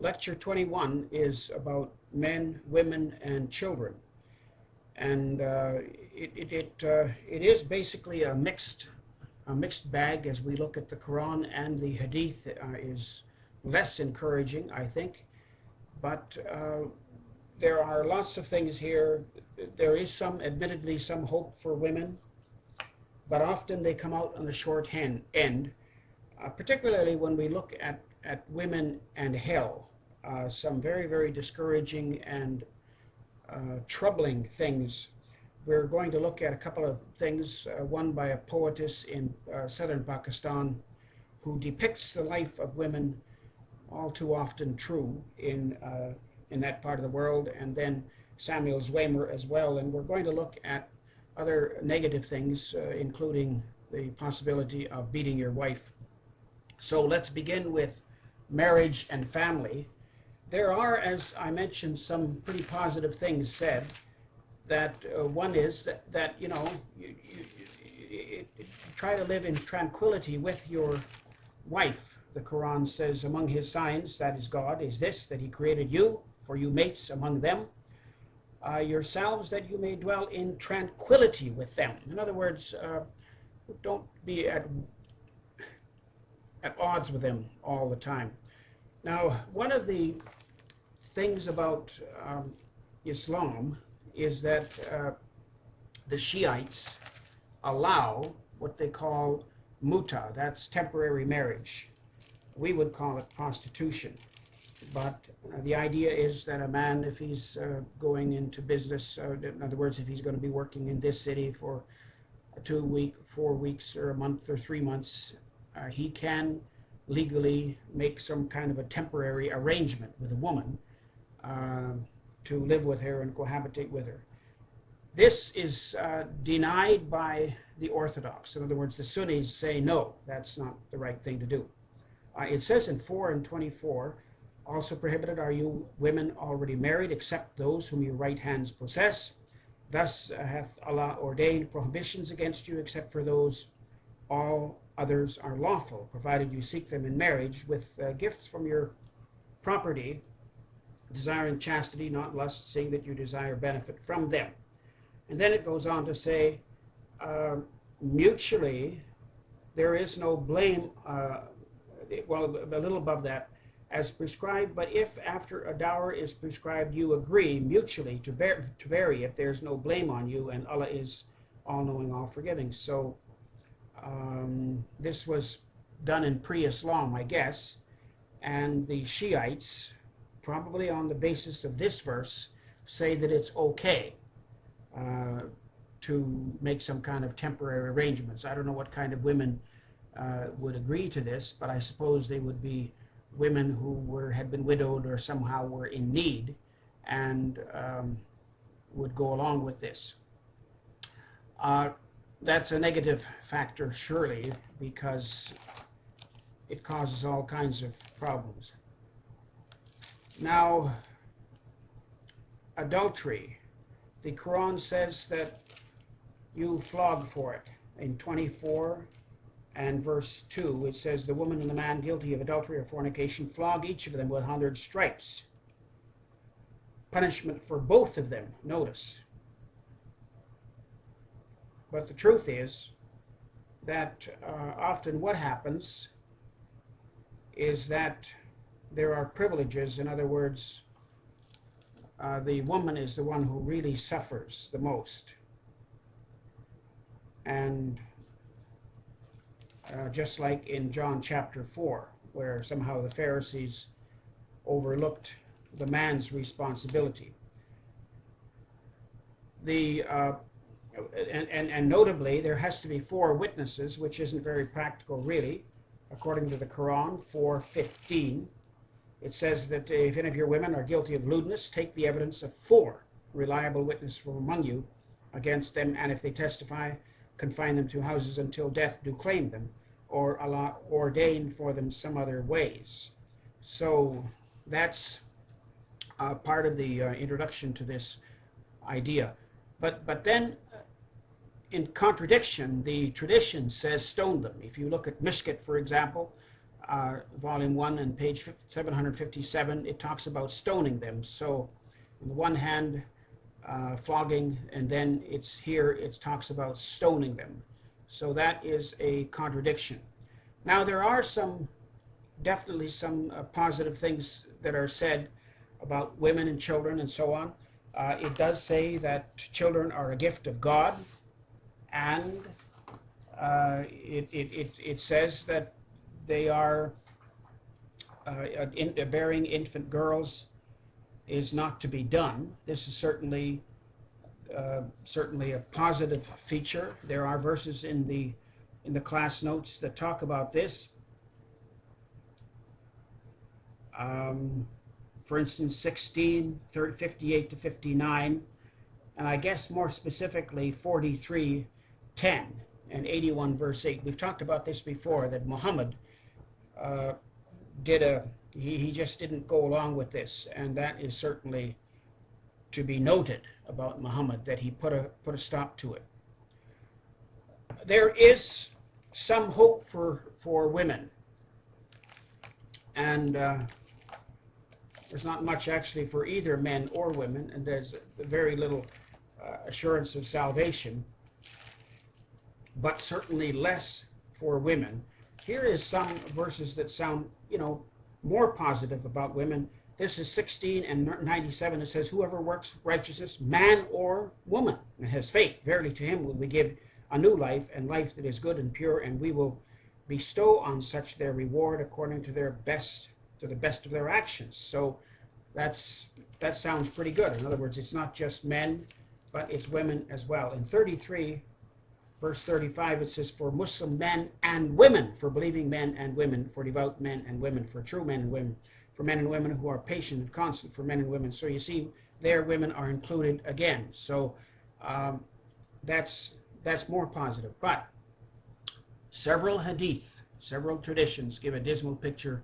Lecture 21 is about men, women, and children. And it is basically a mixed bag as we look at the Quran, and the Hadith is less encouraging, I think. But there are lots of things here. There is admittedly some hope for women, but often they come out on the short end, particularly when we look at women and hell. Some very, very discouraging and troubling things. We're going to look at a couple of things, one by a poetess in southern Pakistan who depicts the life of women, all too often true in that part of the world, and then Samuel Zwemer as well. And we're going to look at other negative things, including the possibility of beating your wife. So let's begin with marriage and family. There are, as I mentioned, some pretty positive things said. That one is that you try to live in tranquility with your wife. The Quran says, among his signs, that is God, is this, that he created you, for you mates among them, yourselves, that you may dwell in tranquility with them. In other words, don't be at odds with them all the time. Now, one of the things about Islam is that the Shiites allow what they call muta, that's temporary marriage. We would call it prostitution. But the idea is that a man, if he's going into business, in other words, if he's going to be working in this city for 2 weeks, 4 weeks, or a month, or 3 months, he can legally make some kind of a temporary arrangement with a woman to live with her and cohabitate with her. This is denied by the Orthodox. In other words, the Sunnis say, no, that's not the right thing to do. It says in 4:24, also prohibited are you women already married, except those whom your right hands possess. Thus hath Allah ordained prohibitions against you, except for those. All others are lawful, provided you seek them in marriage with gifts from your property, desiring chastity, not lust, seeing that you desire benefit from them. And then it goes on to say, mutually, there is no blame, well, a little above that, as prescribed, but if after a dower is prescribed, you agree mutually to vary it, there's no blame on you, and Allah is all-knowing, all-forgiving. So this was done in pre-Islam, I guess, and the Shiites, probably on the basis of this verse, say that it's okay to make some kind of temporary arrangements. I don't know what kind of women would agree to this, but I suppose they would be women who had been widowed or somehow were in need and would go along with this. That's a negative factor, surely, because it causes all kinds of problems. Now, adultery. The Quran says that you flog for it. In 24 and verse 2, it says, the woman and the man guilty of adultery or fornication, flog each of them with 100 stripes. Punishment for both of them, notice. But the truth is that often what happens is that there are privileges. In other words, the woman is the one who really suffers the most. And just like in John chapter 4, where somehow the Pharisees overlooked the man's responsibility. And notably, there has to be 4 witnesses, which isn't very practical, really. According to the Quran, 4:15, it says that if any of your women are guilty of lewdness, take the evidence of 4 reliable witnesses from among you against them, and if they testify, confine them to houses until death do claim them, or Allah ordain for them some other ways. So that's part of the introduction to this idea. But then, in contradiction, the tradition says stone them. If you look at Mishkat, for example, volume 1 and page 757, it talks about stoning them. So on the one hand, flogging, and then here it talks about stoning them. So that is a contradiction. Now there are definitely some positive things that are said about women and children and so on. It does say that children are a gift of God, and it says that they are bearing infant girls is not to be done. This is certainly a positive feature. There are verses in the class notes that talk about this. For instance, 16, 58 to 59, and I guess more specifically 43, 10, and 81 verse 8. We've talked about this before, that Muhammad he just didn't go along with this, and that is certainly to be noted about Muhammad, that he put a stop to it. There is some hope for women, and there's not much actually for either men or women, and there's very little assurance of salvation, but certainly less for women. Here is some verses that sound, more positive about women. This is 16 and 97. It says, whoever works righteousness, man or woman, and has faith, verily to him will we give a new life, and life that is good and pure, and we will bestow on such their reward according to the best of their actions. So that sounds pretty good. In other words, it's not just men, but it's women as well. In 33, verse 35, it says, for Muslim men and women, for believing men and women, for devout men and women, for true men and women, for men and women who are patient and constant, for men and women. So you see, there women are included again. So that's more positive. But several hadith, several traditions give a dismal picture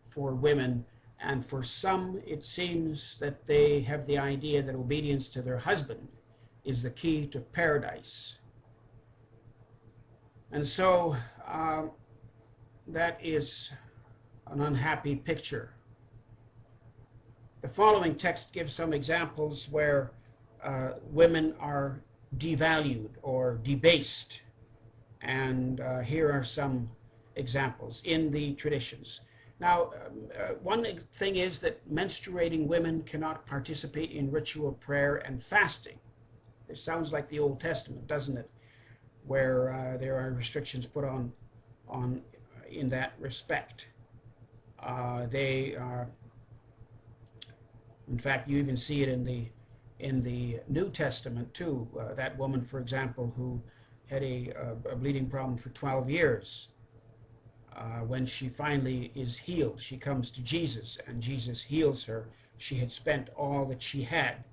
for women, and for some it seems that they have the idea that obedience to their husband is the key to paradise. And so that is an unhappy picture. The following text gives some examples where women are devalued or debased, and here are some examples in the traditions. Now, one thing is that menstruating women cannot participate in ritual prayer and fasting. This sounds like the Old Testament, doesn't it? Where there are restrictions put on in that respect. They are, in fact, you even see it in the New Testament too. That woman, for example, who had a bleeding problem for 12 years. When she finally is healed, she comes to Jesus, and Jesus heals her. She had spent all that she had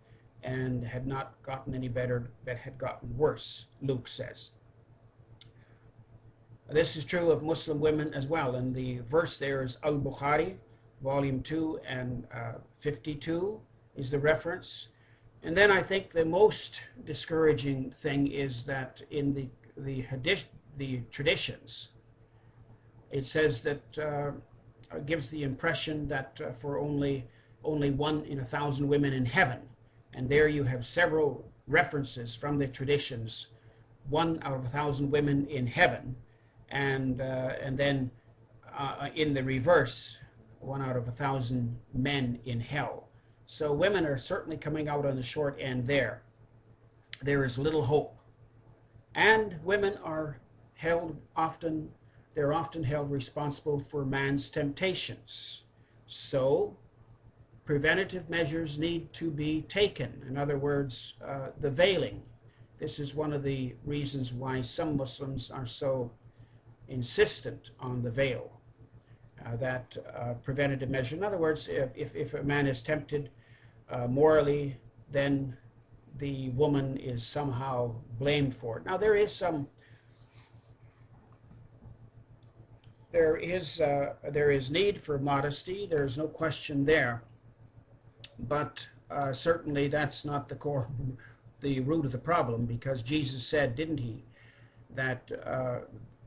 and had not gotten any better, but had gotten worse, Luke says. This is true of Muslim women as well, and the verse there is Al-Bukhari, volume 2 and 52 is the reference. And then I think the most discouraging thing is that in the traditions, it says that gives the impression that for only 1 in 1,000 women in heaven, and there you have several references from the traditions, 1 out of 1,000 women in heaven, and then in the reverse, 1 out of 1,000 men in hell. So women are certainly coming out on the short end there. There is little hope, and women are they're often held responsible for man's temptations. So preventative measures need to be taken. In other words, the veiling. This is one of the reasons why some Muslims are so insistent on the veil, that preventative measure. In other words, if a man is tempted morally, then the woman is somehow blamed for it. Now there is need for modesty. There is no question there, but certainly that's not the root of the problem, because Jesus said, didn't he, that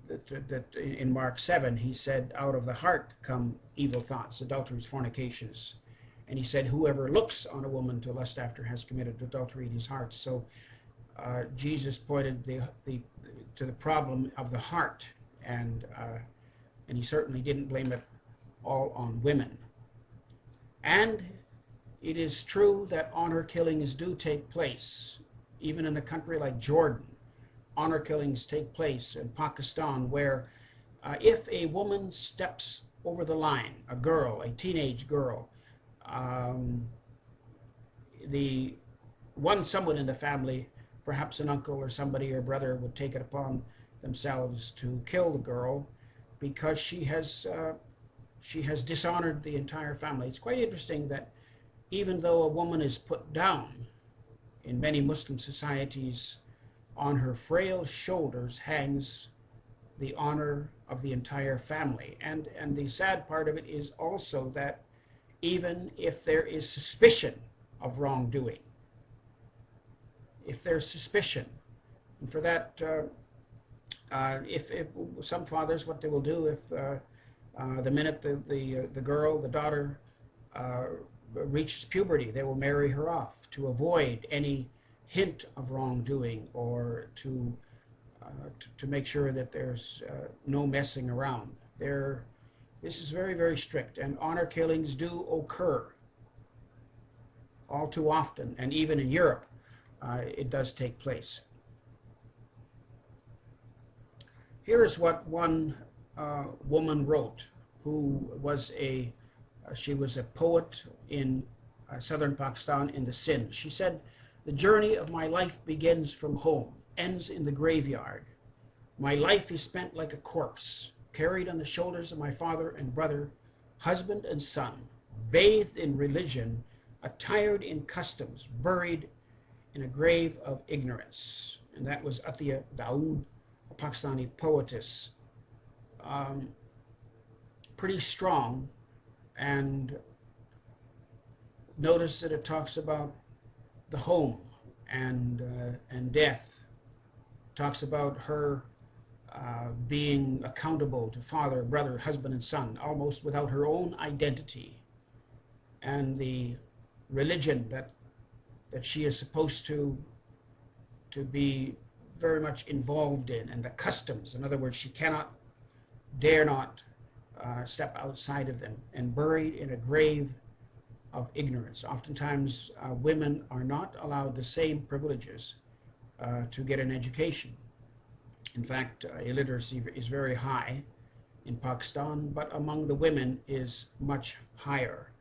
that in Mark 7, he said, out of the heart come evil thoughts, adulteries, fornications. And he said, whoever looks on a woman to lust after has committed adultery in his heart. So Jesus pointed to the problem of the heart, and he certainly didn't blame it all on women. And it is true that honor killings do take place, even in a country like Jordan. Honor killings take place in Pakistan, where if a woman steps over the line, a girl, a teenage girl, someone in the family, perhaps an uncle or somebody or brother, would take it upon themselves to kill the girl because she has dishonored the entire family. It's quite interesting that even though a woman is put down in many Muslim societies, on her frail shoulders hangs the honor of the entire family. And the sad part of it is also that even if there is suspicion of wrongdoing, if there's suspicion, and for that, if some fathers, what they will do if the minute the girl, the daughter, reaches puberty, they will marry her off to avoid any hint of wrongdoing, or to make sure that there's no messing around. This is very, very strict, and honor killings do occur all too often, and even in Europe it does take place. Here is what one woman wrote, who was she was a poet in southern Pakistan in the Sindh. She said, "The journey of my life begins from home, ends in the graveyard. My life is spent like a corpse, carried on the shoulders of my father and brother, husband and son, bathed in religion, attired in customs, buried in a grave of ignorance." And that was Atiya Dawood, a Pakistani poetess. Pretty strong, and notice that it talks about the home and death. Talks about her being accountable to father, brother, husband, and son, almost without her own identity, and the religion that she is supposed to be very much involved in, and the customs. In other words, she dare not step outside of them, and buried in a grave of ignorance. Oftentimes, women are not allowed the same privileges to get an education. In fact, illiteracy is very high in Pakistan, but among the women is much higher.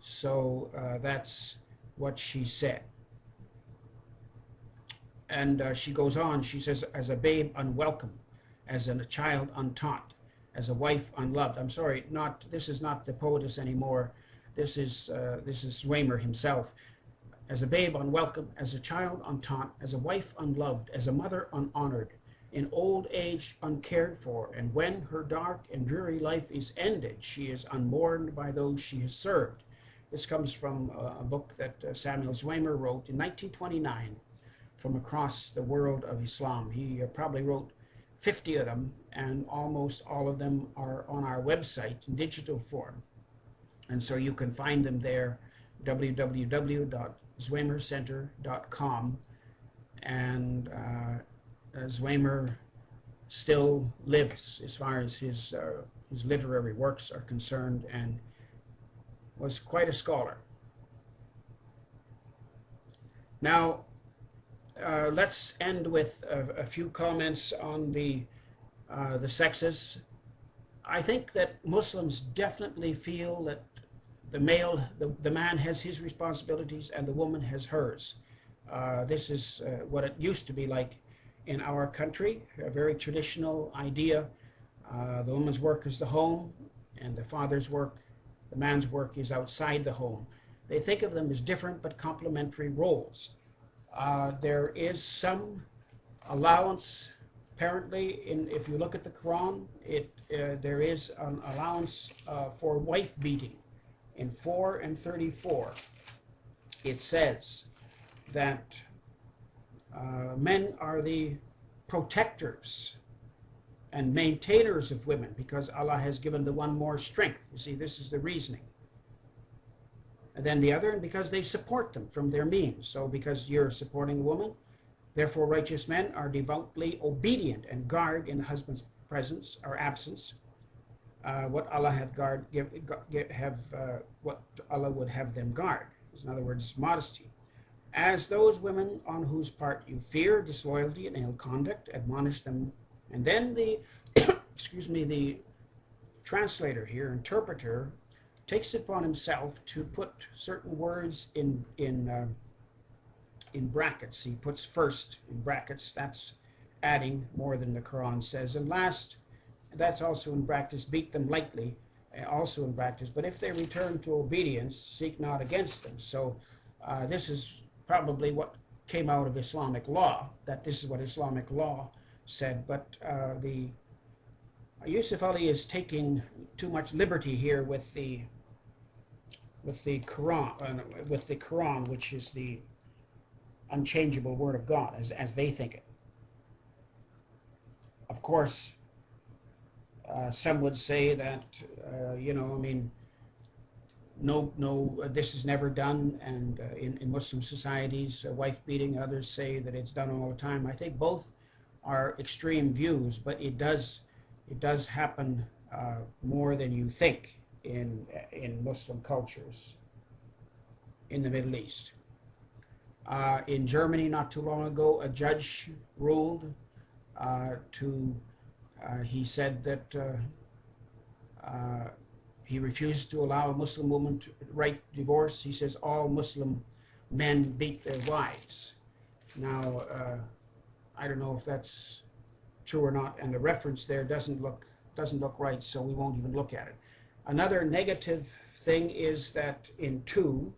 So that's what she said. And she goes on, she says, "As a babe unwelcome, as a child untaught, as a wife unloved." I'm sorry, this is not the poetess anymore. This is Zwemer himself. "As a babe unwelcome, as a child untaught, as a wife unloved, as a mother unhonored, in old age uncared for, and when her dark and dreary life is ended, she is unmourned by those she has served." This comes from a book that Samuel Zwemer wrote in 1929 from across the world of Islam. He probably wrote 50 of them, and almost all of them are on our website in digital form. And so you can find them there, www.zwemercenter.com. And Zwemer still lives as far as his literary works are concerned, and was quite a scholar. Now, let's end with a few comments on the sexes. I think that Muslims definitely feel that the man has his responsibilities and the woman has hers. This is what it used to be like in our country, a very traditional idea. The woman's work is the home, and the father's work, the man's work, is outside the home. They think of them as different but complementary roles. There is some allowance, apparently, if you look at the Quran, there is an allowance for wife beating. In 4 and 34, it says that men are the protectors and maintainers of women, because Allah has given the one more strength. You see, this is the reasoning. And then the other, and because they support them from their means. So because you're supporting a woman, therefore righteous men are devoutly obedient and guard in the husband's presence or absence what Allah what Allah would have them guard. In other words, modesty. As those women on whose part you fear disloyalty and ill conduct, admonish them. And then the excuse me, the translator here, interpreter, takes it upon himself to put certain words in brackets. He puts first in brackets. That's adding more than the Quran says. And last, that's also in brackets. Beat them lightly, also in brackets. But if they return to obedience, seek not against them. So this is probably what came out of Islamic law. That this is what Islamic law said. But the Yusuf Ali is taking too much liberty here with the Quran, which is the unchangeable word of God, as they think it. Of course, some would say that, this is never done, and in Muslim societies, wife beating. Others say that it's done all the time. I think both are extreme views, but it does happen more than you think in Muslim cultures in the Middle East. In Germany, not too long ago, a judge ruled he said that he refuses to allow a Muslim woman to write divorce. He says all Muslim men beat their wives. Now, I don't know if that's true or not, and the reference there doesn't look right, so we won't even look at it. Another negative thing is that in 2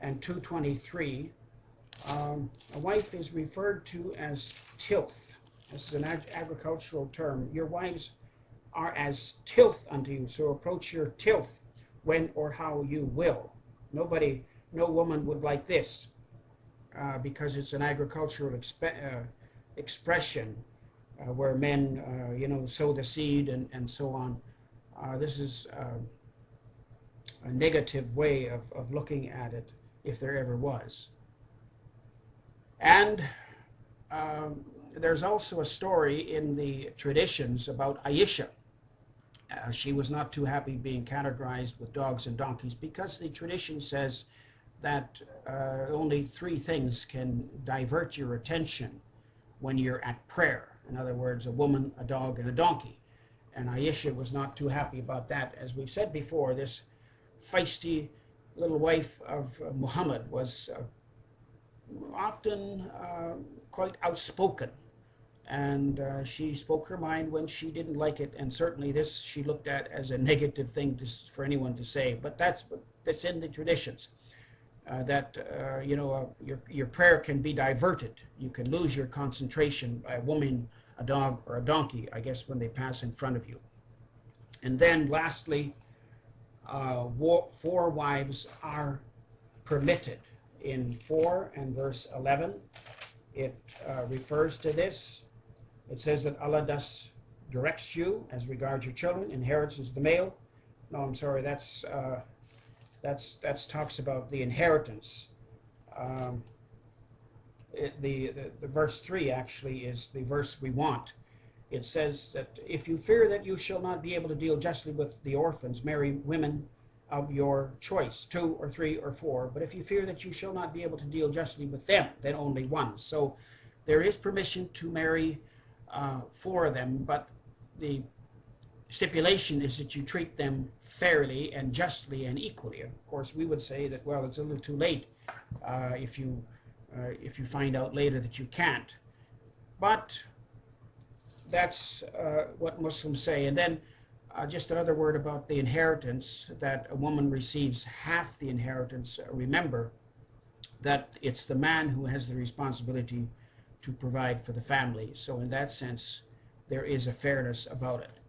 and 223, a wife is referred to as tilth. This is an agricultural term. Your wives are as tilth unto you, so approach your tilth when or how you will. No woman would like this because it's an agricultural expression where men, sow the seed and so on. This is a negative way of looking at it, if there ever was. And there's also a story in the traditions about Aisha. She was not too happy being categorized with dogs and donkeys because the tradition says that only 3 things can divert your attention when you're at prayer. In other words, a woman, a dog, and a donkey. And Aisha was not too happy about that. As we've said before, this feisty little wife of Muhammad was often quite outspoken, and she spoke her mind when she didn't like it, and certainly this she looked at as a negative thing for anyone to say. But that's in the traditions, that your prayer can be diverted. You can lose your concentration by a woman, a dog, or a donkey, I guess, when they pass in front of you. And then lastly, 4 wives are permitted. In 4 and verse 11, it refers to this. It says that Allah thus directs you as regards your children, inheritance of the male. No, I'm sorry, that's talks about the inheritance. The verse 3 actually is the verse we want. It says that if you fear that you shall not be able to deal justly with the orphans, marry women of your choice, 2 or 3 or 4. But if you fear that you shall not be able to deal justly with them, then only one. So there is permission to marry 4 of them, but the stipulation is that you treat them fairly and justly and equally. Of course, we would say that, well, it's a little too late if you find out later that you can't. But that's what Muslims say. And then just another word about the inheritance, that a woman receives half the inheritance. Remember that it's the man who has the responsibility to provide for the family. So in that sense, there is a fairness about it.